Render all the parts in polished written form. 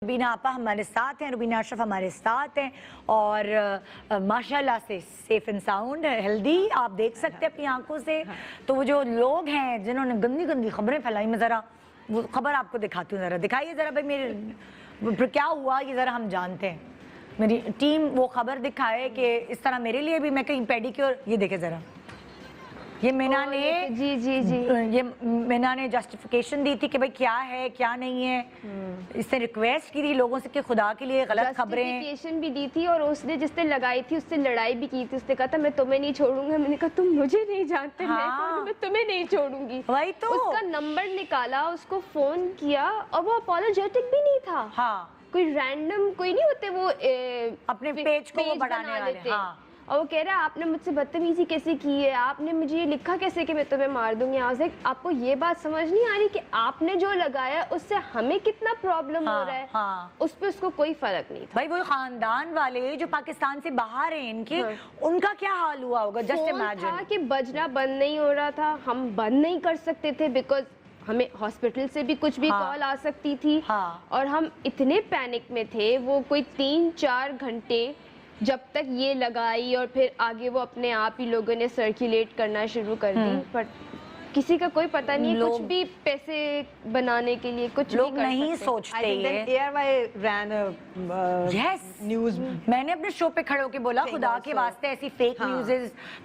रुबीना आपा हमारे साथ हैं, रुबीना अशरफ हमारे साथ हैं और माशाल्लाह से सेफ एंड साउंड हेल्दी आप देख सकते हैं अपनी आंखों से। तो वो जो लोग हैं जिन्होंने गंदी गंदी खबरें फैलाई, मैं ज़रा वो खबर आपको दिखाती हूँ, ज़रा दिखाइए ज़रा भाई मेरे क्या हुआ ये ज़रा हम जानते हैं। मेरी टीम वो खबर दिखाए कि इस तरह मेरे लिए भी मैं कहीं पेडिक्योर, ये देखे ज़रा, ये मीना ने ये मीना ने जस्टिफिकेशन दी थी कि भाई क्या है क्या नहीं है। इसने रिक्वेस्ट की थी लोगों से कि खुदा के लिए गलत खबरें, जस्टिफिकेशन भी दी थी और उसने जिसने लगाई थी उससे लड़ाई भी की थी। उसने कहा था मैं तुम्हें नहीं छोड़ूंगा। मैंने कहा तुम मुझे नहीं जानते, मैं तुम्हें नहीं छोड़ूंगी। वही तो उसका नंबर निकाला, उसको फोन किया और वो अपॉलोजेटिक भी नहीं था। कोई रैंडम कोई नहीं होते वो अपने पेज को वो बढ़ाने वाले। और वो कह रहा है आपने मुझसे बदतमीजी कैसे की है, आपने मुझे ये लिखा कैसे कि मैं तुम्हें मार दूंगी। आपको ये बात समझ नहीं आ रही कि आपने जो लगाया उससे हमें कितना प्रॉब्लम हो रहा है। उस पर उसको कोई फर्क नहीं था। भाई वो खानदान वाले जो पाकिस्तान से बाहर हैं इनके, उनका क्या हाल हुआ होगा। जस्ट इमेजिन था कि बजना बंद नहीं हो रहा था, हम बंद नहीं कर सकते थे बिकॉज हमें हॉस्पिटल से भी कुछ भी कॉल आ सकती थी। और हम इतने पैनिक में थे, वो कोई 3-4 घंटे जब तक ये लगाई और फिर आगे वो अपने आप ही लोगों ने सर्कुलेट करना शुरू कर दी। पर किसी का कोई पता नहीं, कुछ भी पैसे बनाने के लिए कुछ लोग नहीं सोचते। न्यूज़ मैंने अपने शो पे खड़े होकर बोला खुदा के वास्ते ऐसी फेक न्यूज़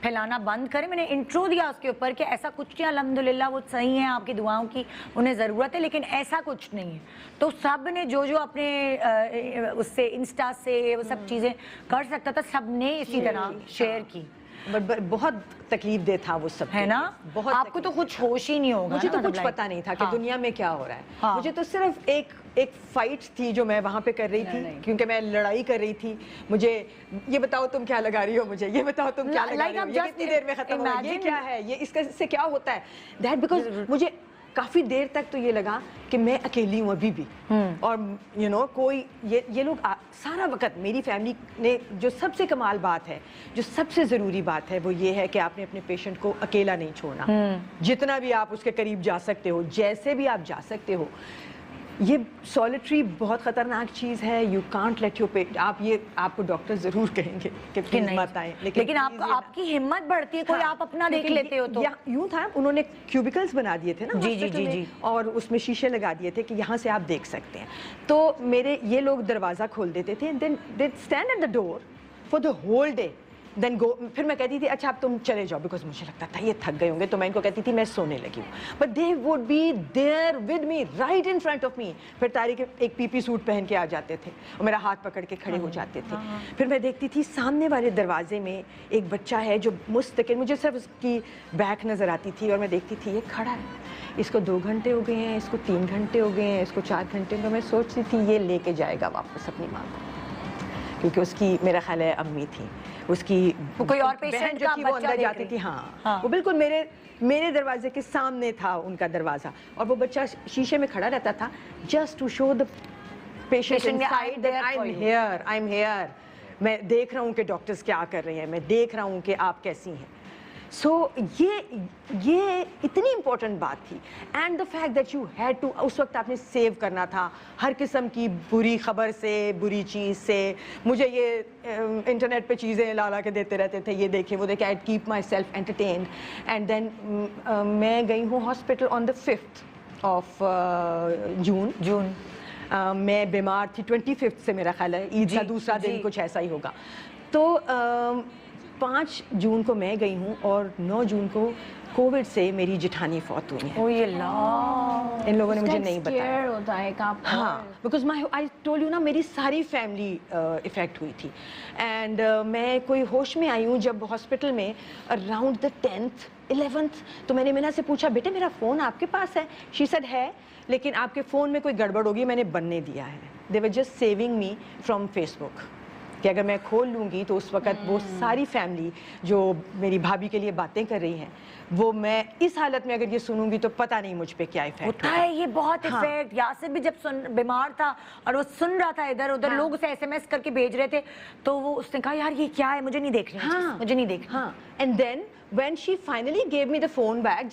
फैलाना बंद करें। मैंने इंट्रो दिया उसके ऊपर कि ऐसा कुछ नहीं, अल्हम्दुलिल्लाह वो सही है, आपकी दुआओं की उन्हें ज़रूरत है, लेकिन ऐसा कुछ नहीं है। तो सब ने जो जो अपने उससे इंस्टा से वो सब चीज़ें कर सकता था सब ने इसी तरह शेयर की। बहुत तकलीफ दे था वो सब, है ना। बहुत आपको तो कुछ होश ही नहीं होगा। मुझे तो कुछ पता नहीं था कि दुनिया में क्या हो रहा है। मुझे तो सिर्फ एक फाइट थी जो मैं वहाँ पे कर रही थी, क्योंकि मैं लड़ाई कर रही थी। मुझे ये बताओ तुम क्या लगा रही हो, मुझे ये बताओ तुम क्या लगा रही हो, ये कितनी देर में खत्म होगा, ये क्या है, ये इससे क्या होता है। दैट बिकॉज मुझे काफ़ी देर तक तो ये लगा कि मैं अकेली हूँ अभी भी। और कोई ये लोग सारा वक्त मेरी फैमिली ने, जो सबसे कमाल बात है, जो सबसे ज़रूरी बात है वो ये है कि आपने अपने पेशेंट को अकेला नहीं छोड़ना। जितना भी आप उसके करीब जा सकते हो, जैसे भी आप जा सकते हो। ये सॉलिटरी बहुत ख़तरनाक चीज़ है। You can't let your patient, आपको डॉक्टर ज़रूर कहेंगे कि प्लीज़ मत आए, लेकिन आपकी हिम्मत बढ़ती है। कोई आप अपना देख लेते हो तो यूँ था, उन्होंने क्यूबिकल्स बना दिए थे ना जी, और उसमें शीशे लगा दिए थे कि यहाँ से आप देख सकते हैं। तो मेरे ये लोग दरवाज़ा खोल देते थे, then they stand at the door for the whole day, then go. फिर मैं कहती थी अच्छा अब तुम चले जाओ, बिकॉज मुझे लगता था ये थक गए होंगे, तो मैं इनको कहती थी मैं सोने लगी हूँ। But they would be there with me, right in front of me. फिर तारिक एक पीपी सूट पहन के आ जाते थे और मेरा हाथ पकड़ के खड़े हो जाते थे। फिर मैं देखती थी सामने वाले दरवाजे में एक बच्चा है जो मुस्तकिल, मुझे सिर्फ उसकी बैक नज़र आती थी और मैं देखती थी ये खड़ा है, इसको 2 घंटे हो गए हैं, इसको 3 घंटे हो गए हैं, इसको 4 घंटे में। मैं सोचती थी ये लेके जाएगा वापस अपनी माँ को, क्योंकि उसकी मेरा ख्याल है अम्मी थी, उसकी कोई और पेशेंट जो थी वो अंदर जाती थी। वो बिल्कुल मेरे दरवाजे के सामने था उनका दरवाज़ा, और वो बच्चा शीशे में खड़ा रहता था just to show the patient inside that I am here. मैं देख रहा हूँ कि डॉक्टर्स क्या कर रहे हैं, मैं देख रहा हूँ कि आप कैसी हैं। सो ये इतनी इम्पोर्टेंट बात थी। And the fact that you had to, उस वक्त आपने सेव करना था हर किस्म की बुरी खबर से, बुरी चीज़ से। मुझे ये इंटरनेट पे चीज़ें ला के देते रहते थे, ये देखे वो देखे, I keep myself entertained. And then मैं गई हूँ hospital on the 5th of June. मैं बीमार थी 25th से, मेरा ख्याल है ईद का दूसरा दिन कुछ ऐसा ही होगा। तो 5 जून को मैं गई हूँ और 9 जून को कोविड से मेरी जिठानी फौत हुई है। इन लोगों ने मुझे नहीं बताया। बिकॉज आई टोल्ड यू ना, मेरी सारी फैमिली इफेक्ट हुई थी। एंड मैं कोई होश में आई हूँ जब हॉस्पिटल में अराउंड द 10th 11th। तो मैंने मीना से पूछा बेटे मेरा फ़ोन आपके पास है? शी सेड है, लेकिन आपके फ़ोन में कोई गड़बड़ होगी, मैंने बनने दिया है। They were just saving me from Facebook, कि अगर मैं खोल लूँगी तो उस वक्त वो सारी फैमिली जो मेरी भाभी के लिए बातें कर रही हैं, वो मैं इस हालत में अगर ये सुनूंगी तो पता नहीं मुझ पे क्या इफेक्ट होता है। ये बहुत इफेक्ट। यासिर भी जब बीमार था और वो सुन रहा था इधर उधर, लोग उसे SMS करके भेज रहे थे, तो वो उसने कहा यार ये क्या है, मुझे नहीं देखना, मुझे नहीं देखना। And then when she finally gave me the phone back,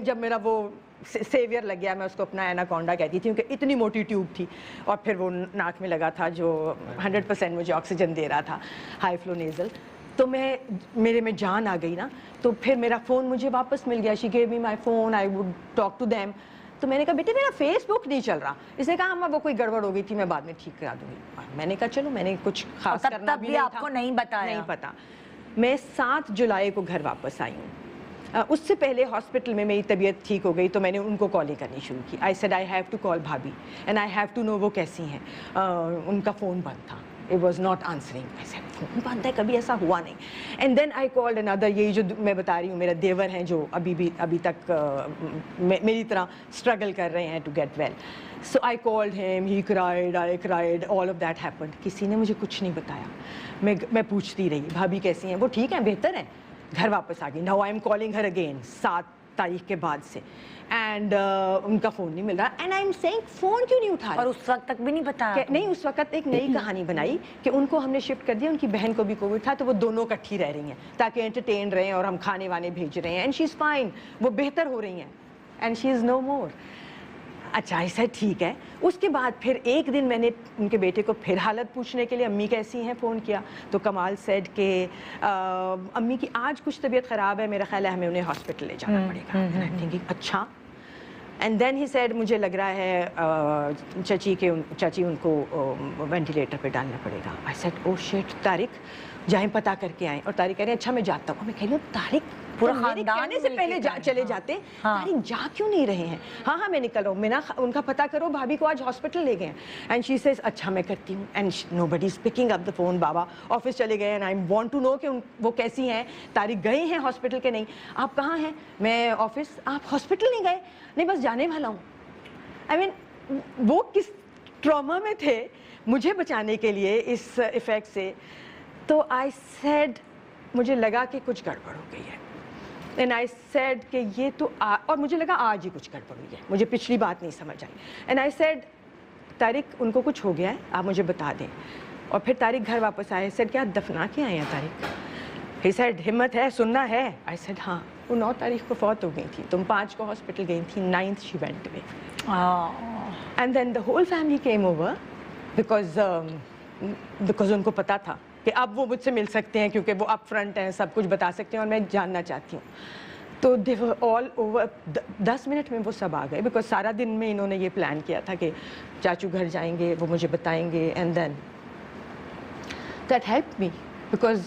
जब मेरा वो सेवियर लग गया, मैं उसको अपना एनाकोंडा कहती थी क्योंकि इतनी मोटी ट्यूब थी और फिर वो नाक में लगा था जो 100% मुझे ऑक्सीजन दे रहा था, हाई फ्लो नेजल। तो मेरे में जान आ गई ना, तो फिर मेरा फ़ोन मुझे वापस मिल गया। She gave me my phone, I would talk to them. तो मैंने कहा बेटे मेरा फेसबुक नहीं चल रहा। इसने कहा अम्मा वो कोई गड़बड़ हो गई थी, मैं बाद में ठीक करा दूंगी। मैंने कहा चलो, मैंने कुछ खास करना भी नहीं आपको था, नहीं बताया? नहीं पता। मैं 7 जुलाई को घर वापस आई हूँ। उससे पहले हॉस्पिटल में मेरी तबीयत ठीक हो गई तो मैंने उनको कॉल ही करनी शुरू की। I said I have to call भाभी and I have to know वो कैसी हैं। उनका फ़ोन बंद था, it was not answering. I said phone बंद है, कभी ऐसा हुआ नहीं। And then I called another, यही जो मैं बता रही हूँ मेरा देवर हैं जो अभी तक मेरी तरह स्ट्रगल कर रहे हैं to get well. So I called him, he cried, I cried, all of that happened. किसी ने मुझे कुछ नहीं बताया। मैं पूछती रही भाभी कैसी हैं, वो ठीक हैं, बेहतर हैं। घर वापस आ गई। Now I am calling her again 7 तारीख के बाद से एंड उनका फ़ोन नहीं मिल रहा। And I am saying phone क्यों नहीं उठा रहे? और उस वक्त तक भी नहीं बताया? नहीं, उस वक्त एक नई कहानी बनाई कि उनको हमने शिफ्ट कर दिया, उनकी बहन को भी कोविड था तो वो दोनों इकट्ठी रह रही हैं ताकि एंटरटेन रहें और हम खाने वाने भेज रहे हैं। एंड शी इज़ फाइन, वो बेहतर हो रही हैं एंड शी इज़ नो मोर। अच्छा, ऐसा ठीक है। उसके बाद फिर एक दिन मैंने उनके बेटे को फिर हालत पूछने के लिए अम्मी कैसी हैं फ़ोन किया तो कमाल सेड के अम्मी की आज कुछ तबीयत ख़राब है, मेरा ख्याल है हमें उन्हें हॉस्पिटल ले जाना पड़ेगा। अच्छा। एंड देन ही सेड मुझे लग रहा है चाची उनको वेंटिलेटर पे डालना पड़ेगा। I said oh shit, Tariq जाएं पता करके आएँ। और तारिक कह रहे हैं अच्छा मैं जाता हूँ। मैं कह रही हूँ तारिक पूरा मेरे कहने से पहले चले जाते। तारिक जा क्यों नहीं रहे हैं? हाँ मैं निकल रहा हूँ। मैं ना उनका पता करो, भाभी को आज हॉस्पिटल ले गए हैं। एंड शी सेज अच्छा मैं करती हूँ। And nobody is picking up the phone. बाबा ऑफिस चले गए and I want to know कि वो कैसी हैं। तारिक गए हैं हॉस्पिटल के? नहीं। आप कहाँ हैं? मैं ऑफिस। आप हॉस्पिटल नहीं गए? नहीं बस जाने वाला हूँ। आई मीन वो किस ट्रॉमा में थे मुझे बचाने के लिए इस इफेक्ट से। तो आई सेड मुझे लगा कि कुछ गड़बड़ हो गई है। एंड आई सेड कि ये तो और मुझे लगा आज ही कुछ गड़बड़ हुई है, मुझे पिछली बात नहीं समझ आई। एंड आई सेड तारिक उनको कुछ हो गया है, आप मुझे बता दें। और फिर तारिक घर वापस आए। सेड क्या दफना के आए हैं तारिक? ही सेड हिम्मत है, सुनना है? आई सेड हाँ। वो 9 तारीख को फौत हो गई थी, तुम 5 को हॉस्पिटल गई थी, 9th she went away. And then the whole family came over because उनको पता था कि अब वो मुझसे मिल सकते हैं क्योंकि वो अप फ्रंट हैं, सब कुछ बता सकते हैं और मैं जानना चाहती हूँ। तो दे वर ऑल ओवर। 10 मिनट में वो सब आ गए बिकॉज सारा दिन में इन्होंने ये प्लान किया था कि चाचू घर जाएंगे, वो मुझे बताएंगे। And then that help me because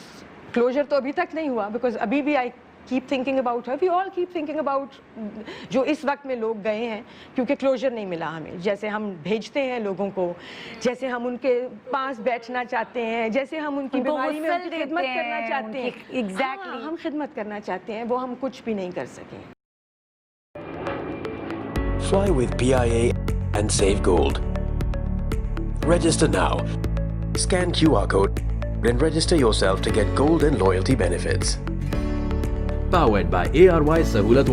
closure तो अभी तक नहीं हुआ बिकॉज अभी भी I keep thinking about her. We all keep thinking about जो इस वक्त में लोग गए हैं क्योंकि क्लोजर नहीं मिला हमें। जैसे हम भेजते हैं लोगों को, जैसे हम उनके पास बैठना चाहते हैं, जैसे हम उनकी बीमारी में उनकी खिदमत करना चाहते हैं। एग्जैक्टली हम खिदमत करना चाहते हैं, वो हम कुछ भी नहीं कर सके। Fly with PIA and save gold. Register now. Scan QR code and register yourself to get gold and loyalty benefits. Powered by ARY Sahulat